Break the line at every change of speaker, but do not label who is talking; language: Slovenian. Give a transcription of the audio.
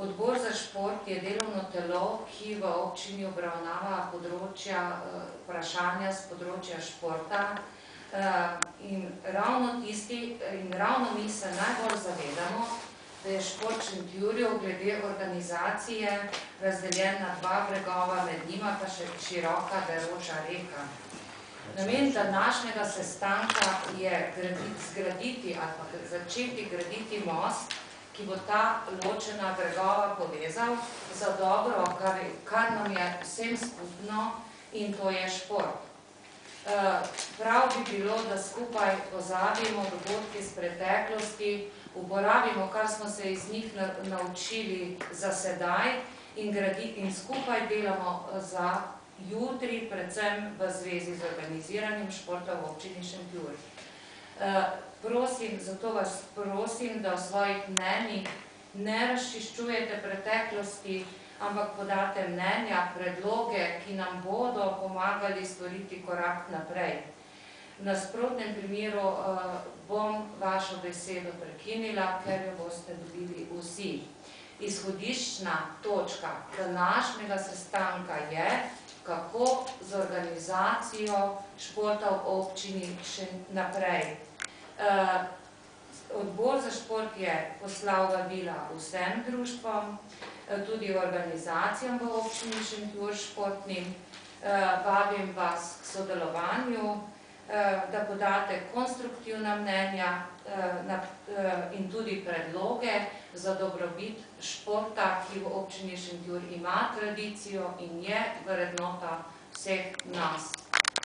Odbor za šport je delovno telo, ki v občini obravnava vprašanja z področja športa in ravno mi se najbolj zavedamo, da je šport Šentjurju glede organizacije razdeljen na dva bregova, med njima pa še široka deroča reka. Namen današnjega sestanka je zgraditi ali pa začeti graditi most, ki bo ta ločena bregova povezal za dobro, kar nam je vsem skupno, in to je šport. Prav bi bilo, da skupaj pozabimo dogodke iz preteklosti, uporabimo, kar smo se iz njih naučili za sedaj in skupaj delamo za jutri, predvsem v zvezi z organiziranjem športa v občini Šentjur. Zato vas prosim, da v svojih mnenjih ne razčiščujete preteklosti, ampak podate mnenja, predloge, ki nam bodo pomagali storiti korak naprej. V nasprotnem primeru bom vašo besedo prekinila, ker jo boste dobili vsi. Izhodiščna točka današnjega sestanka je, kako z organizacijo športa v občini še naprej. Odbor za šport je poslal vabila vsem društvom, tudi organizacijam v občini Šentjur športnim. Vabim vas k sodelovanju, da podate konstruktivna mnenja in tudi predloge za dobrobit športa, ki v občini Šentjur ima tradicijo in je vrednota vseh nas.